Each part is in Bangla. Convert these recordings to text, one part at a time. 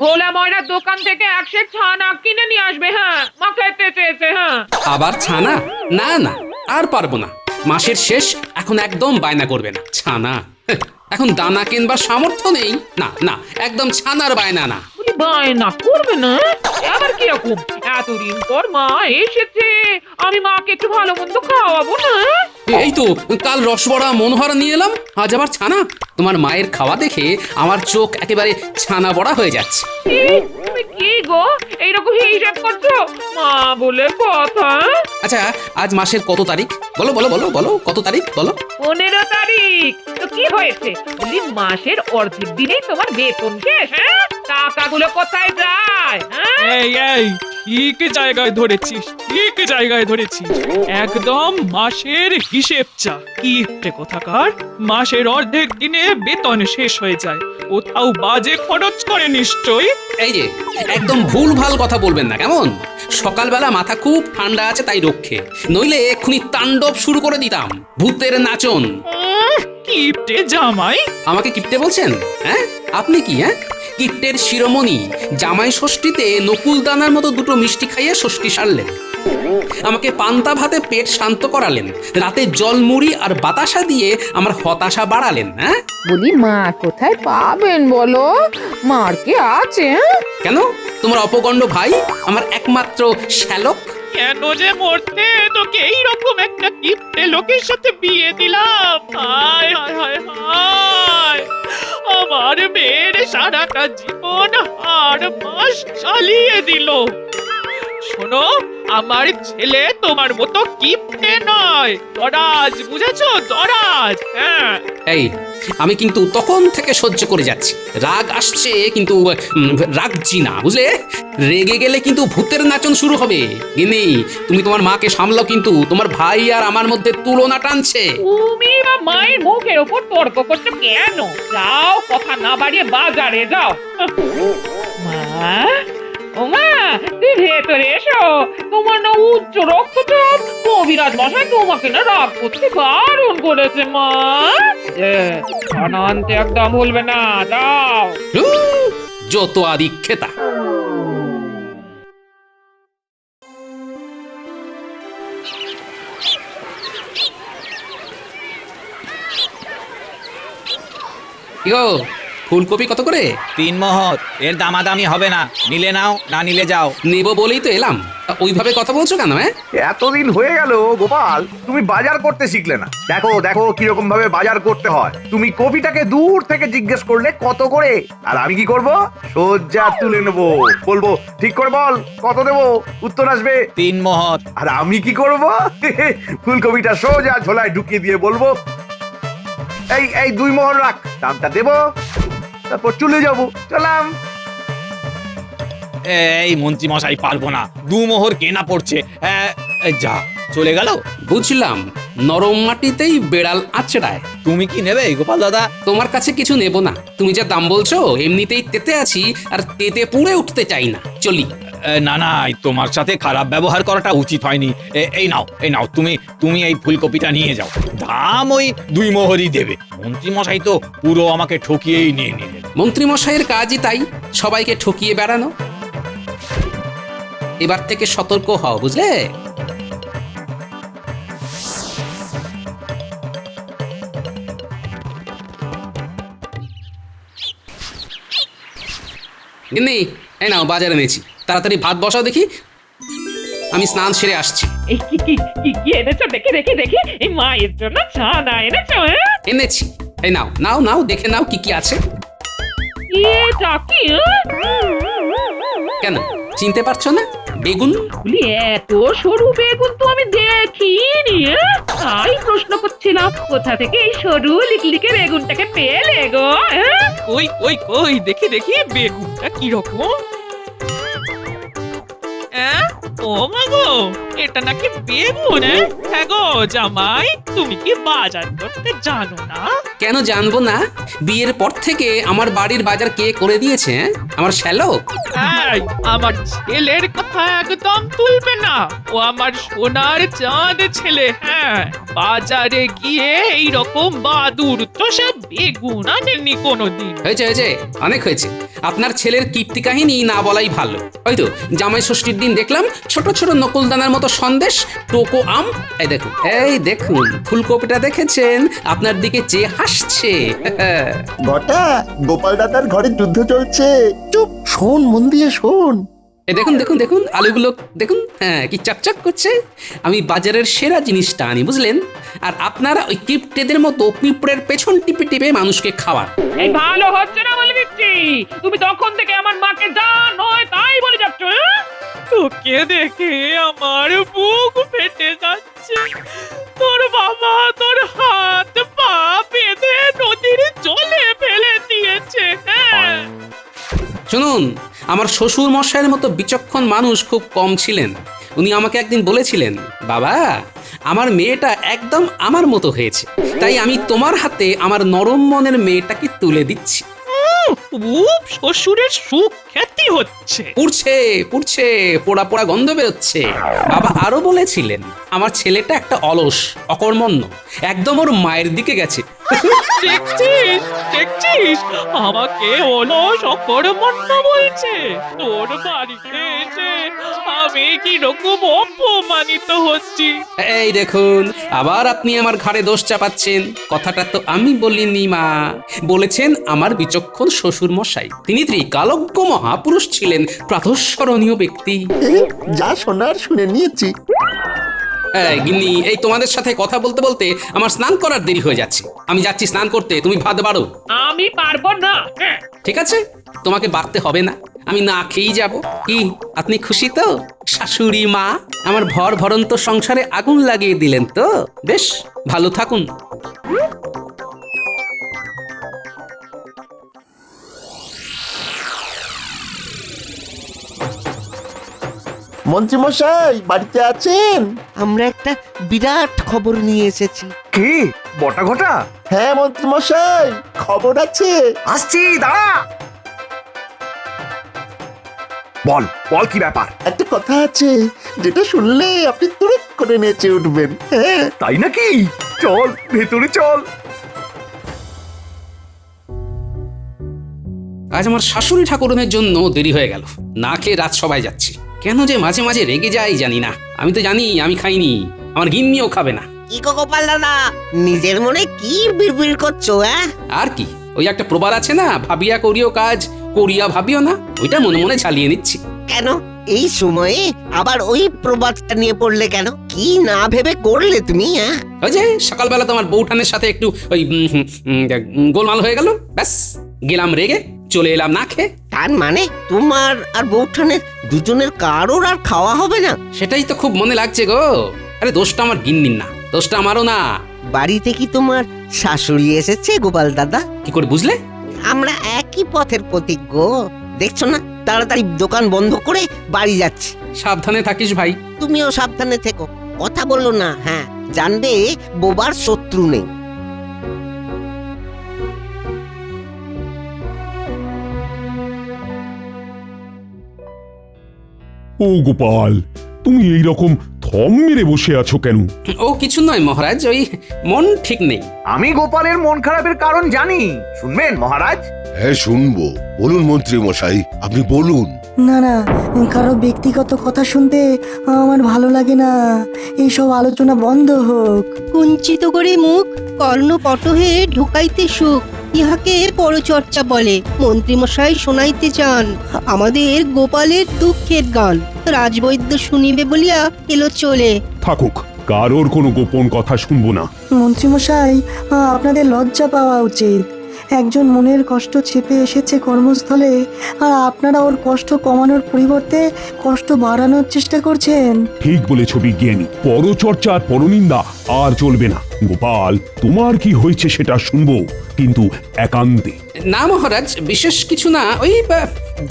ভোলা ময়রার দোকান থেকে 1 সের ছানা কিনে নিয়ে আসবে। হ্যাঁ, মা খেতে চেয়েছে। হ্যাঁ, আবার ছানা? না না, আর পারবো না। মাসের শেষ, এখন একদম বায়না করবে না ছানা। হেহ, এখন দানা কিনবার সামর্থ্য নেই। না না, একদম ছানার বায়না না। বলি বায়না করবে না? আবার কিরকম? এতদিন পর মা এসেছে, আমি মাকে একটু ভালো মন্দ খাওয়াবো না? এই তো কাল রসবড়া মনোহরা নিয়ে এলাম, আজ আবার ছানা। তোমার মায়ের খাওয়া দেখে আমার চোখ একেবারে ছানা বড়া হয়ে যাচ্ছে। তুমি কি গো এইরকম হিসাব করছো? মা বলে কথা। আচ্ছা, আজ মাসের কত তারিখ? বলো বলো বলো বলো, কত তারিখ বলো? 15 তারিখ। তো কি হয়েছে? বলি মাসের অর্ধেক দিনেই তোমার বেতন শেষ। হ্যাঁ, টাকাগুলো কোথায় যায়? হ্যাঁ, এই ঠিক জায়গায় ধরেছিস, ঠিক জায়গায় ধরেছিস। একদম মাসের হিসেব চা। কিপটে কোথাকার, মাসের অর্ধেক দিনে বেতন শেষ হয়ে যায়, কোথাও বাজে খরচ করে নিশ্চয়ই। এই যে একদম ভুল ভাল কথা বলবেন না কেমন? সকালবেলা মাথা খুব ঠান্ডা আছে তাই রক্ষে, নইলে এক্ষুনি তাণ্ডব শুরু করে দিতাম, ভূতের নাচন। কিপটে জামাই। আমাকে কিপ্টে বলছেন? হ্যাঁ, আপনি কি? হ্যাঁ, কিপ্টের শিরোমণি জামাই ষষ্ঠীতে নকুল দানার মতো দুটো মিষ্টি খাইয়ে ষষ্ঠী সারলেন, আমাকে পান্তা ভাতে পেট শান্ত করালেন, রাতে জল মুড়ি আর বাতাসা দিয়ে আমার হতাশা বাড়ালেন। হ্যাঁ, বলি মা কোথায় পাবেন বলো? মার কে আছে? কেন? তোমার অপগণ্ড ভাই, আমার একমাত্র শ্যালক। কেন যে মরতে তোকে এইরকম একটা কিপটে লোকের সাথে বিয়ে দিলাম? হায় হায় হায় হায়, আমার মেয়ের সারাটা জীবন আর মাস চালিয়ে দিল। শোনো, আমার ছেলে তোমার মতো কিপটে নয়, দরাজ, বুঝেছো? দরাজ। হ্যাঁ, এই আমি কিন্তু তখন থেকে সহ্য করে যাচ্ছি, রাগ আসছে কিন্তু রাগছি না, বুঝলে? রেগে গেলে কিন্তু ভূতের নাচন শুরু হবে। গিনি, তুমি তোমার মাকে সামলাও, কিন্তু তোমার ভাই আর আমার মধ্যে তুলনা টানছে। তুমি বা মায়ের মুখের ওপর তর্ক করছো কেন? যাও, কথা না বাড়িয়ে বাজারে যাও। মা, ও মা, তুই ভেতরে এসো। তোমার না উচ্চ রক্তচাপ, কবিরাজ মশাই তোমাকে না রাগ করতে বারণ করেছে। মা, খানা আনতে একদম ভুলবে না, যাও। যত আদিক্ষেতা। কি গো, ফুলকপি কত করে? 3 মহৎ। এর দামাদামি হবে না, নিলে নাও, না নিলে যাও। নেব বলেই তো এলাম, ওইভাবে কথা বলছো কেন? হ্যাঁ, এতদিন হয়ে গেল গোপাল, তুমি বাজার করতে শিখলে না। দেখো দেখো কিরকম ভাবে বাজার করতে হয়। তুমি কপিটাকে দূর থেকে জিজ্ঞেস করলে কত করে, আর আমি কি করব? সোজা তুলে নেবো, বলবো ঠিক করে বল কত দেবো, উত্তর আসবে 3 মহৎ। আর আমি কি করব? ফুলকপিটা সোজা ঝোলায় ঢুকিয়ে দিয়ে বলবো এই 2 মোহর রাখ, দামটা দেবো, তারপর চলে যাবো। চলাম। এই মন্ত্রী মশাই, পারবো না, 2 মোহর কেনা পড়ছে। যা, চলে গেল। বুঝলাম, নরম মাটিতেই বেড়াল আছড়ায়। তুমি কি নেবে গোপাল দাদা? তোমার কাছে কিছু নেব না, তুমি যা দাম বলছো এমনিতেই তেতে আছি, আর তেতে পুড়ে উঠতে চাই না। চলি। না না, তোমার সাথে খারাপ ব্যবহার করাটা উচিত হয়নি। এই নাও, এই নাও, তুমি এই ফুলকপিটা নিয়ে যাও, দাম ওই 2 মোহরই দেবে। মন্ত্রী মশাই তো পুরো আমাকে ঠকিয়েই নিয়ে নিলেন। মন্ত্রী মশাইয়ের কাজই তাই, সবাইকে ঠকিয়ে বেড়ানো। এবার থেকে সতর্ক হও, বুঝলে? গিন্নি, এই নাও বাজারে এনেছি, তাড়াতাড়ি ভাত বসাও দেখি, আমি স্নান সেরে আসছি। এই কি কি কি কি এনেছো? দেখি দেখি দেখি। এই মায়ের জন্য ছানা এনেছো? হ্যাঁ, এনেছি, এই নাও নাও নাও, দেখে নাও কি কি আছে। এটা কি? কেন, চিনতে পারছো না? বেগুন। বলি এত সরু বেগুন তো আমি দেখিনি। তাই প্রশ্ন করছিলাম, কোথা থেকে এই সরু লিকলিকে বেগুনটাকে পেলে গো? হ্যাঁ, কই কই কই, দেখি দেখি বেগুনটা কিরকম। ও মা গো, এটা নাকি বেগুন? হ্যাঁ গো জামাই, তুমি কি বাজার করতে জানো না? কেন জানবো না? বিয়ের পর থেকে আমার বাড়ির বাজার কে করে দিয়েছে? হ্যাঁ? আমার শ্যালক। এই, আমার ছেলের কথা একদম তুলবে না। ও আমার সোনার চাঁদ ছেলে। হ্যাঁ, বাজারে গিয়ে এইরকম বাদুর তো সব বেগুন আনেনি কোনোদিন। হয়েছে হয়েছে, অনেক হয়েছে। আপনার ছেলের কীর্তি কাহিনী না বলাই ভালো। ওই তো জামাই ষষ্ঠীর দিন দেখলাম ছোট ছোট নকুলদানার মতো সন্দেশ, টোকো আম। এই দেখুন ফুলকপিটা দেখেছেন? আপনার দিকে চেয়ে হাসছে। ঘটা গোপাল দাদার ঘরে যুদ্ধ চলছে। চুপ, শোন, মন দিয়ে শোন। এই দেখুন দেখুন দেখুন আলুগুলো দেখুন, হ্যাঁ কি চকচক করছে। আমি বাজারের সেরা জিনিসটা আনি, বুঝলেন? আর আপনারা ওই কিপটেদের মতো পিঁপড়ের পেছন টিপে টিপে মানুষকে খাওয়ান। এই ভালো হচ্ছে না বলে দিচ্ছি। তুমি তখন থেকে আমার মাকে যা নয় তাই বলে যাচ্ছ। হ্যাঁ? তোকে দেখে আমার বুক ফেটে যাচ্ছে। তোর বাবা তোর হাত পা বেঁধে নদীর জলে ফেলে দিয়েছে। হ্যাঁ, শুনুন, আমার শ্বশুর মশাইয়ের মতো বিচক্ষণ মানুষ খুব কম ছিলেন। উনি আমাকে একদিন বলেছিলেন, বাবা আমার মেয়েটা একদম আমার মতো হয়েছে, তাই আমি তোমার হাতে আমার নরম মনের মেয়েটাকে তুলে দিচ্ছি। খুব শ্বশুরের সুখ খ্যাতি হচ্ছে। পুড়ছে পুড়ছে, পোড়া পোড়া গন্ধ বেরোচ্ছে। বাবা আরো বলেছিলেন, আমার ছেলেটা একটা অলস, অকর্মণ্য, একদম ওর মায়ের দিকে গেছে। দেখছিস দেখছিস, আমাকে অলস অকর্মণ্য বলছে। তোর বাড়িতে এসে আমি কি রকম অপমানিত হচ্ছি। এই দেখুন, আবার আপনি আমার ঘাড়ে দোষ চাপাচ্ছেন। কথাটা তো আমি বলিনি মা, বলেছেন আমার বিচক্ষণ শ্বশুর মশাই। তিনি ত্রিকালজ্ঞ মহাপুরুষ ছিলেন, প্রাতঃস্মরণীয় ব্যক্তি। যা শোনার শুনে নিয়েছি। এই গিন্নি, এই তোমাদের সাথে কথা বলতে বলতে আমার স্নান করার দেরি হয়ে যাচ্ছে। আমি যাচ্ছি স্নান করতে, তুমি ভাত বাড়ো। আমি পারবো না। হ্যাঁ। ঠিক আছে, তোমাকে বাড়তে হবে না, আমি না খেয়েই যাব। কি আপনি খুশি তো? শাশুড়ি মা আমার ভর ভরন্ত সংসারে আগুন লাগিয়ে দিলেন তো? বেশ ভালো থাকুন। মন্ত্রী মশাই বাড়িতে আছেন? আমরা একটা বিরাট খবর নিয়ে এসেছি। কি বটা ঘটা? হ্যাঁ মন্ত্রী মশাই, খবর আছে। আসছি, দাঁড়া। বল বল, কি ব্যাপার? একটা কথা আছে যেটা শুনলে আপনি তুরুত করে নেচে উঠবেন। হ্যাঁ, তাই নাকি? চল ভেতরে চল। আজ আমার শাশুড়ি ঠাকুরনের জন্য দেরি হয়ে গেল। না খেয়ে রাত সবাই যাচ্ছি। কেন যে মাঝে মাঝে রেগে যাই জানি না। আমি তো জানি আমি খাইনি, আমার গিন্নিও খাবে না। কি গো গোপাল দাদা, নিজের মনে কি বিড়বিড় করছো? হ্যাঁ, আর কি, ওই একটা প্রবাদ আছে না, ভাবিয়া করিও কাজ, করিয়া ভাবিও না। ওইটা মনে মনে চালিয়ে নিচ্ছি। কেন এই সময়ে আবার ওই প্রবাদটা নিয়ে পড়লে কেন? কি না ভেবে করলে তুমি? হ্যাঁ, ওই যে সকালবেলা তোমার বউঠানের সাথে একটু ওই গোলমাল হয়ে গেল, ব্যাস গেলাম রেগে, চলে এলাম না খেয়ে। তার মানে তোমার আর বৌঠানের দুজনের কারোর আর খাওয়া হবে না? সেটাই তো খুব মনে লাগছে গো। আরে দোষটা আমার গিন্নির না, দোষটা আমারও না। বাড়িতে কি তোমার শাশুড়ি এসেছে গোপাল দাদা? কি করে বুঝলে? আমরা একই পথের প্রতীক গো। দেখছো না, তাড়াতাড়ি দোকান বন্ধ করে বাড়ি যাচ্ছি। সাবধানে থাকিস ভাই। তুমিও সাবধানে থেকো, কথা বললো না। হ্যাঁ, জানবে বোবার শত্রু নেই। ও গোপাল, তুমি এই রকম থম মেরে বসে আছো কেন? ও কিছু নয় মহারাজ, ওই মন ঠিক নেই। আমি গোপালের মন খারাপের কারণ জানি, শুনবেন মহারাজ? হ্যাঁ শুনবো, বলুন মন্ত্রী মশাই, আপনি বলুন। না না, কারো ব্যক্তিগত কথা শুনতে আমার ভালো লাগে না। এইসব আলোচনা বন্ধ হোক। কুঞ্চিত করে মুখ, কর্ণপটহে ঢুকাইতে সুখ, ইহাকে পরচর্চা বলে। মন্ত্রীমশাই শোনাইতে চান আমাদের গোপালের দুঃখের গান। রাজবৈদ্য শুনিবে বলিয়া এলো চলে। থাকুক, কারোর কোনো গোপন কথা শুনবো না। মন্ত্রীমশাই, আপনাদের লজ্জা পাওয়া উচিত। একজন মনের কষ্ট চেপে এসেছে কর্মস্থলে, আর আপনারা ওর কষ্ট কমানোর পরিবর্তে কষ্ট বাড়ানোর চেষ্টা করছেন। ঠিক বলেছ বিজ্ঞানী, পরচর্চা আর পরনিন্দা আর চলবে না। গোপাল, তোমার কি হয়েছে সেটা শুনবো, কিন্তু একান্তে। না মহারাজ, বিশেষ কিছু না, ওই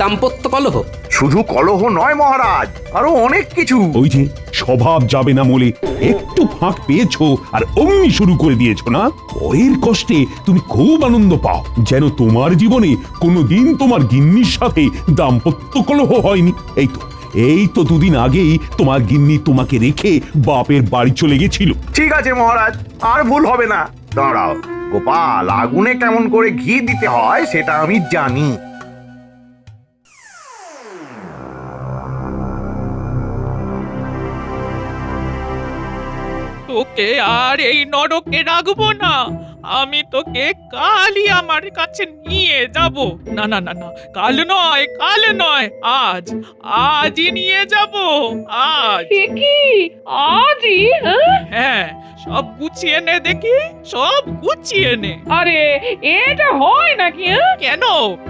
দাম্পত্য কলহ। শুধু কলহ নয় মহারাজ, আরো অনেক কিছু। ওই যে স্বভাব যাবে না বলে একটু ফাঁক পেয়েছো আর অমনি শুরু করে দিয়েছো না। পরের কষ্টে তুমি খুব আনন্দ পাও, যেন তোমার জীবনে কোনোদিন তোমার গিন্নির সাথে দাম্পত্য কলহ হয়নি। এই তো দুদিন আগেই তোমার গিন্নি তোমাকে রেখে বাপের বাড়ি চলে গেছিল। ঠিক আছে মহারাজ, আর ভুল হবে না। দাঁড়াও গোপাল, আগুনে কেমন করে ঘি দিতে হয় সেটা আমি জানি। তোকে আর এই নরকে রাখবো না। আমি তোকে কালই আমার কাছে নিয়ে যাব। না না না না, কাল নয়, আজই নিয়ে যাব। আজ কি আজই? হ্যাঁ, সব গুছিয়ে নে দেখি, সব গুছিয়ে নে। আরে এটা হয় নাকি?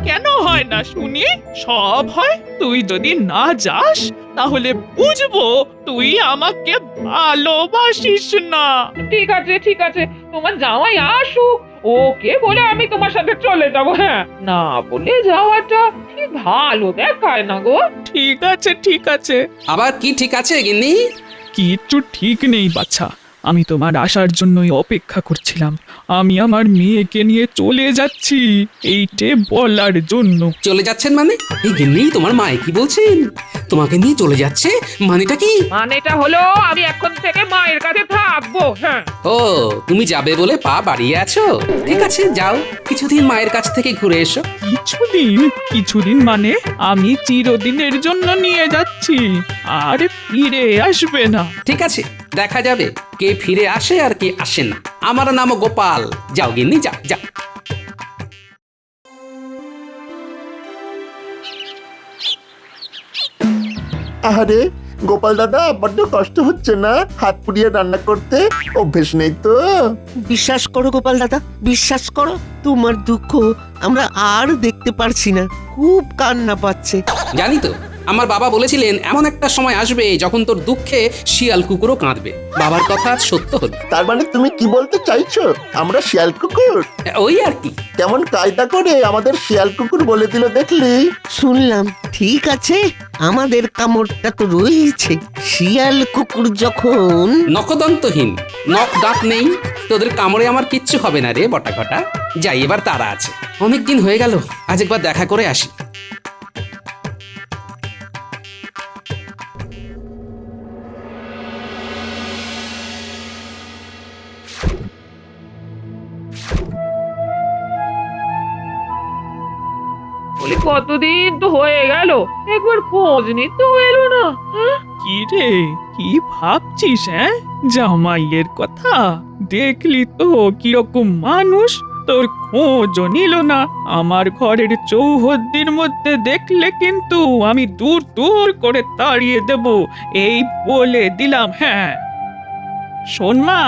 কেন হয় না শুনি? সব হয়। তুই যদি না যাস তাহলে বুঝবো তুই আমাকে ভালোবাসিস না। ঠিক আছে, তোমার জামাই আসুক, ওকে বলে আমি তোমার সাথে চলে যাবো। হ্যাঁ, না বলে যাওয়াটা ঠিক ভালো দেখায় না গো। ঠিক আছে। আবার কি ঠিক আছে গিন্নি? কিচ্ছু ঠিক নেই বাছা। আমি তোমার আসার জন্যই অপেক্ষা করছিলাম। আমি আমার মেয়েকে নিয়ে চলে যাচ্ছি, এইটে বলার জন্য। চলে যাচ্ছেন মানে? এই গিন্নি, তোমার মায়ে কি বলছেন? তোমাকে নিয়ে চলে যাচ্ছে মানেটা কি? মানেটা হলো আমি এখন থেকে মায়ের কাছে থাকবো। হ্যাঁ। ও, তুমি যাবে বলে পা বাড়িয়ে আছো? ঠিক আছে, যাও, কিছুদিন মায়ের কাছ থেকে ঘুরে এসো। কিছুদিন মানে আমি চিরদিনের জন্য নিয়ে যাচ্ছি, আর ফিরে আসবে না। ঠিক আছে, দেখা যাবে কে ফিরে আসে আর কে আসে না। আমার নাম গোপাল। যাও গিন্নি, যাও যাও। আরে গোপাল দাদা, বড্ড কষ্ট হচ্ছে না হাত পুড়িয়ে রান্না করতে? অভ্যেস নেই তো? বিশ্বাস করো গোপাল দাদা, বিশ্বাস করো, তোমার দুঃখ আমরা আর দেখতে পারছি না। খুব কান্না পাচ্ছে। জানি তো, আমার বাবা বলেছিলেন এমন একটা সময় আসবে যখন তোর দুঃখে শিয়াল কুকুরও কাঁদবে। বাবার কথা আজ সত্য হলো। তার মানে তুমি কি বলতে চাইছো আমরা শিয়াল কুকুর? ওই আর কি। কেমন কায়দা করে আমাদের শিয়াল কুকুর বলে দিল দেখলি? শুনলাম। ঠিক আছে, আমাদের কামড়টা তো রয়েছে। শিয়াল কুকুর যখন নখদন্তহীন, নখ দাঁত নেই, তোদের কামড়ে আমার কিচ্ছু হবে না রে বটা ঘটা। যাই, এবার তারা আছে। অনেকদিন হয়ে গেল, আজ একবার দেখা করে আসি। বলি কতদিন তো হয়ে গেল, একবার খোঁজ নিতে এলো না। কি রে, কি ভাবছিস? হ্যাঁ, জামাইয়ের কথা দেখলি তো কিরকম মানুষ, তোর খোঁজও নিল না। আমার ঘরের চৌহদ্দির মধ্যে দেখলে কিন্তু আমি দূর দূর করে তাড়িয়ে দেব, এই বলে দিলাম। হ্যাঁ, শোন মা,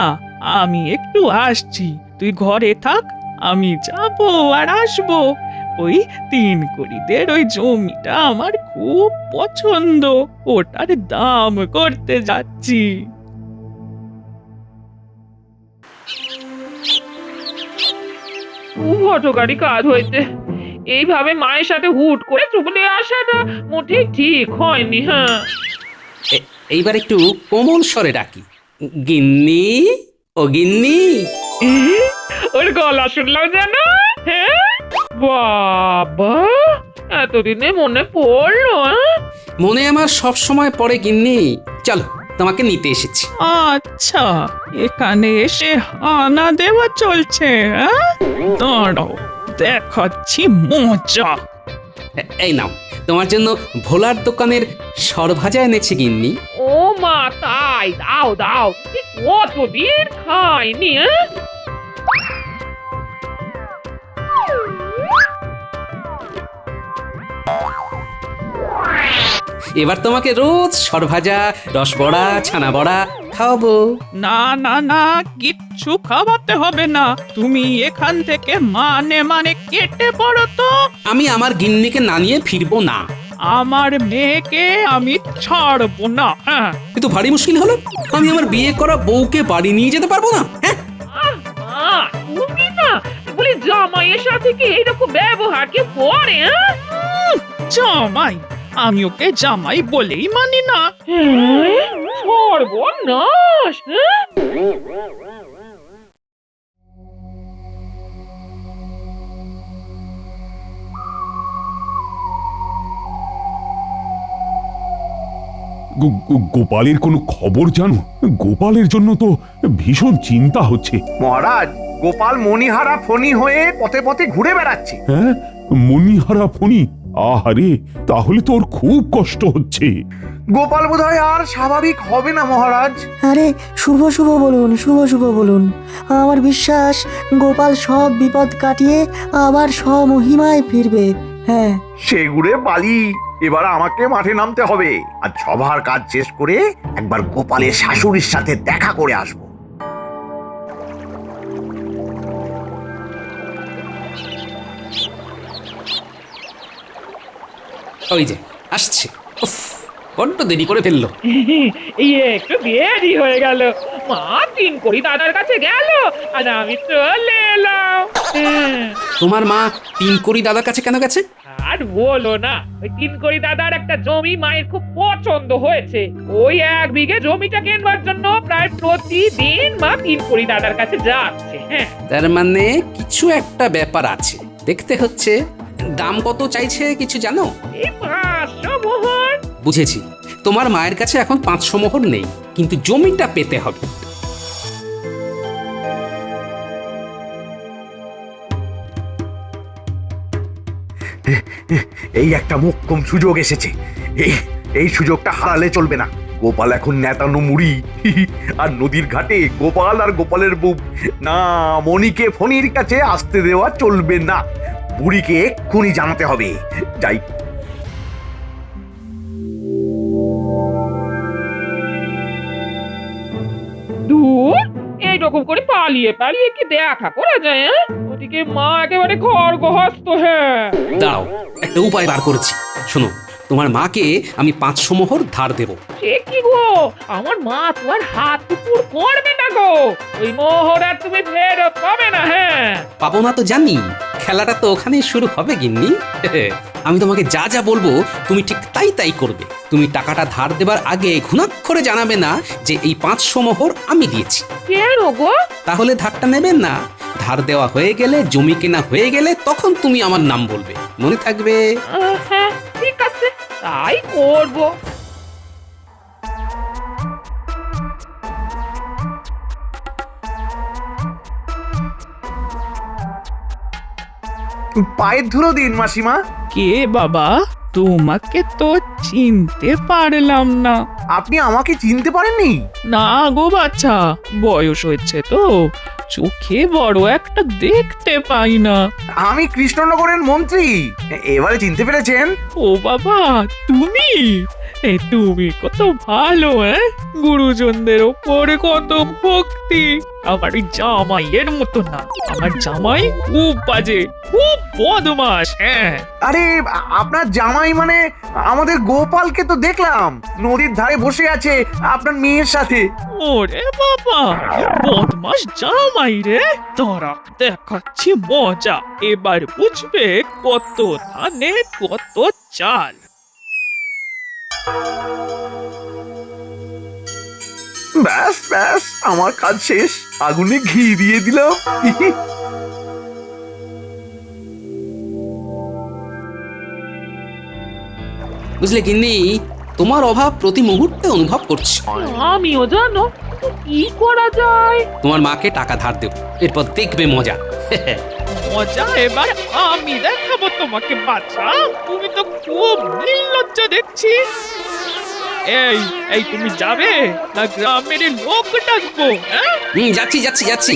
আমি একটু আসছি, তুই ঘরে থাক, আমি যাব আর আসবো। ওই 3 কড়িদের ওই জমিটা আমার খুব পছন্দ, ওটার দাম করতে যাচ্ছি। খুব হঠকারী কাজ হয়েছে। এইভাবে মায়ের সাথে হুট করে চলে আসাটা মোটেই ঠিক হয়নি। হ্যাঁ, এইবার একটু কোমল স্বরে ডাকি, গিন্নি, ও গিন্নি। ওর গলা শুনলাম যেন। হ্যাঁ বাবা, এতদিনে মনে পড়লো। মনে আমার সব সময় পড়ে গিন্নি। চলো, তোমাকে নিতে এসেছি। আচ্ছা, এখানে এসে হানা দেওয়া চলছে? দাঁড়াও, দেখাচ্ছি মজা। এই নাও, তোমার জন্য ভোলার দোকানের সরভাজা এনেছি গিন্নি। ও মা, তাই? দাও দাও, কতদিন খাইনি। এবার তোমাকে রোজ সরভাজা, রসবড়া, ছানা বড়া খাওয়াবো। না না না, কিচ্ছু খাওয়াতে হবে না। তুমি এখান থেকে মানে কেটে পড়ো তো। আমি আমার গিন্নিকে না নিয়ে ফিরবো না। আমার মেয়েকে আমি ছাড়বো না। হ্যাঁ, কিন্তু ভারী মুশকিল হলো, আমি আমার বিয়ে করা বউকে বাড়ি নিয়ে যেতে পারবো না। হ্যাঁ, তুমি না বলি জামাইয়ের সাথে কি এইরকম ব্যবহার কি করে? জামাই, আমি ওকে জামাই বলেই মানি না। সর্বনাশ! হ্যাঁ? গোপালের কোনো খবর জানো? গোপালের জন্য তো ভীষণ চিন্তা হচ্ছে। মহারাজ, গোপাল মণিহারা ফণি হয়ে পথে পথে ঘুরে বেড়াচ্ছে। হ্যাঁ, মণিহারা ফণি? আহারে, তাহলে তো ওর খুব কষ্ট হচ্ছে। গোপাল বোধহয় আর স্বাভাবিক হবে না মহারাজ। আরে শুভ শুভ বলুন, শুভ শুভ বলুন। আমার বিশ্বাস গোপাল সব বিপদ কাটিয়ে আবার স্বমহিমায় ফিরবে। হ্যাঁ, সে ঘুরে বালি, এবার আমাকে মাঠে নামতে হবে আর সভার কাজ শেষ করে একবার গোপালের শাশুড়ির সাথে দেখা করে আসবো। ওই যে আসছে। উফ, বড্ড দেরি করে ফেললো। এই একটু দেরি হয়ে গেল। মা তিন করি দাদার কাছে গেল আর আমি চলে এলাম। তোমার মা তিন কড়ি দাদার কাছে কেন গেছে? আর বলো না, ওই তিন করি দাদার একটা জমি মায়ের খুব পছন্দ হয়েছে। ওই 1 বিঘে জমিটা কেনবার জন্য প্রায় প্রতিদিন মা তিন করি দাদার কাছে যাচ্ছে। হ্যাঁ, তার মানে কিছু একটা ব্যাপার আছে। দেখতে হচ্ছে। দাম কত চাইছে কিছু জানো? এই 500 মোহর। বুঝেছি, তোমার মায়ের কাছে এখন 500 মোহর নেই, কিন্তু জমিটা পেতে হবে। এই একটা মোক্ষম সুযোগ এসেছে। এই এই সুযোগটা হারালে চলবে না। গোপাল এখন নেতানো মুড়ি, আর নদীর ঘাটে গোপাল আর গোপালের বউ। না, মণিকে ফণির কাছে আসতে দেওয়া চলবে না। বুড়িকে এক্ষুনি জানাতে হবে। যাই। দূর, এইরকম করে পালিয়ে পালিয়ে কি দেখা করা যায়? হ্যাঁ? ওদিকে মা একেবারে খড়গহস্ত। হ্যাঁ, দাও, একটা উপায় বার করেছি। শোনো, তোমার মাকে আমি 500 মোহর ধার দেব। সে কি গো, আমার মা তো আর হাত টুকুর করবে না গো। ওই মোহর আর তুমি ফেরত পাবে না। হ্যাঁ, পাবো না তো জানি, খেলাটা তো ওখানেই শুরু হবে গিন্নি। আমি তোমাকে যা যা বলবো তুমি ঠিক তাই তাই করবে। তুমি টাকাটা ধার দেবার আগে ঘুণাক্ষরে জানাবে না যে এই 500 মোহর আমি দিয়েছি। কেন গো? তাহলে ধারটা নেবেন না। ধার দেওয়া হয়ে গেলে, জমি কেনা হয়ে গেলে তখন তুমি আমার নাম বলবে। মনে থাকবে? হ্যাঁ, ঠিক আছে, তাই করবো। পায়ের ধুলো দিন মাসিমা। কে বাবা? তোমাকে তো চিনতে পারলাম না। আপনি আমাকে চিনতে পারেননি? না গো বাচ্চা, বয়স হয়েছে তো, চোখে বড় একটা দেখতে পাই না। আমি কৃষ্ণনগরের মন্ত্রী। এবারে চিনতে পেরেছেন? ও বাবা, তুমি? তুমি কত ভালো, গুরুজনদের ওপরে কত ভক্তি। আমার জামাইয়ের মতো না। আমার জামাই খুব বাজে, খুব বদমাস। হ্যাঁ, আরে আপনার জামাই মানে আমাদের গোপালকে তো দেখলাম নদীর ধারে বসে আছে আপনার মেয়ের সাথে। ওরে বাবা, বদমাস জামাই রে। তোরা দেখাচ্ছি মজা, এবার বুঝবে কত ধানে কত চাল। ব্যাস ব্যাস, আমার কাজ শেষ। আগুনে ঘি দিয়ে দিলাম। বুঝলে গিন্নি, তোমার অভাব প্রতি মুহূর্তে অনুভব করছি। আমিও জানো, কিন্তু কি করা যায়? তোমার মাকে টাকা ধার দেব, এরপর দেখবে মজা। মজা এবার আমি দেখাবো তোমাকে বাচ্চা। তুমি তো খুব নির্লজ্জ দেখছি। এই এই তুমি যাবে না গ্রামের লোক ডাকবো? যাচ্ছি যাচ্ছি যাচ্ছি।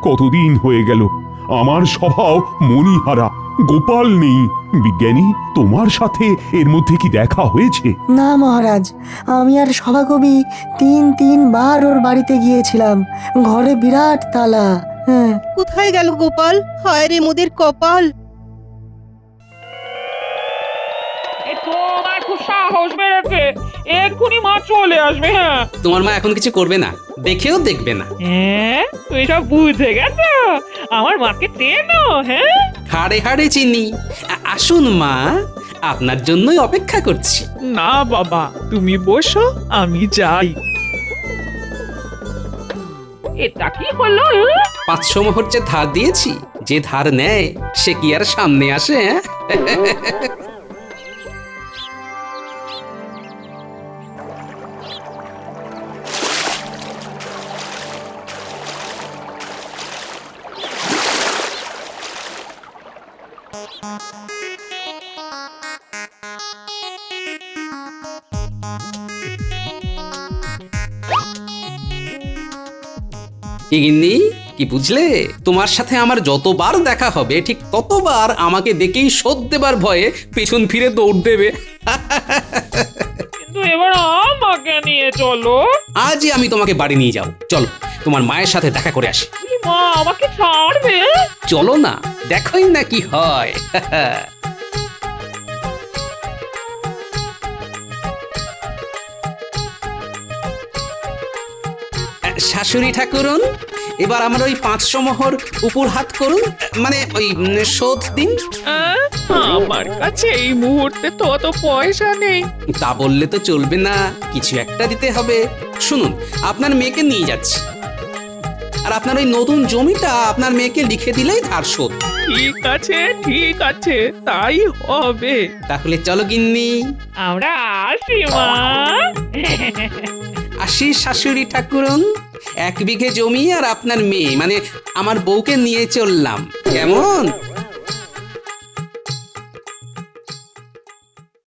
কতদিন হয়ে গেল, আমার স্বভাব মণিহারা, গোপাল নেই। বিজ্ঞানী, তোমার সাথে এর মধ্যে কি দেখা হয়েছে? না মহারাজ, আমি আর সভাকবি তিনবার ওর বাড়িতে গিয়েছিলাম। ঘরে বিরাট তালা। হ্যাঁ, কোথায় গেল গোপাল? হায় রে মোদের কপাল। এ তোমার খুব সাহস বেড়েছে, এক্ষুনি মা চলে আসবে। হ্যাঁ তোমার মা এখন কিছু করবে না, দেখেও দেখবে না। হ্যাঁ তুমি সব বুঝে গেছো, আমার মাকে চেনো? হ্যাঁ হাড়ে হাড়ে চিনি। আসুন মা, আপনার জন্যই অপেক্ষা করছি। না বাবা, তুমি বসো, আমি যাই। এটা কি হলো? 500 মোহর যে ধার দিয়েছি, যে ধার নেয় সে কি আর সামনে আসে? কি গিন্নি, কি বুঝলে? তোমার সাথে আমার যতবার দেখা হবে ঠিক ততবার আমাকে দেখেই শোধ দেবার ভয়ে পেছন ফিরে দৌড় দেবে। কিন্তু এবার আমাকে নিয়ে চলো। আজই আমি তোমাকে বাড়ি নিয়ে যাব। চলো, তোমার মায়ের সাথে দেখা করে আসি। মা আমাকে ছাড়বে? চলো না, দেখোই না কি হয়। শাশুড়ি ঠাকুরন, এবার আমার ওই 500 মোহর উপর হাত করুন, মানে ওই শোধ দিন। আমার কাছে এই মুহূর্তে তো অত পয়সা নেই। তা বললে তো চলবে না, কিছু একটা দিতে হবে। শুনুন, আপনার মেয়েকে নিয়ে যাচ্ছি, আর আপনার ওই নতুন জমিটা আপনার মেয়েকে লিখে দিলেই ধার শোধ। ঠিক আছে, ঠিক আছে, তাই হবে। তাহলে চলো গিন্নি। আমরা আসি মা। আসি শাশুড়ি ঠাকুরন, 1 বিঘে জমি আর আপনার মেয়ে মানে আমার বউকে নিয়ে চললাম, কেমন?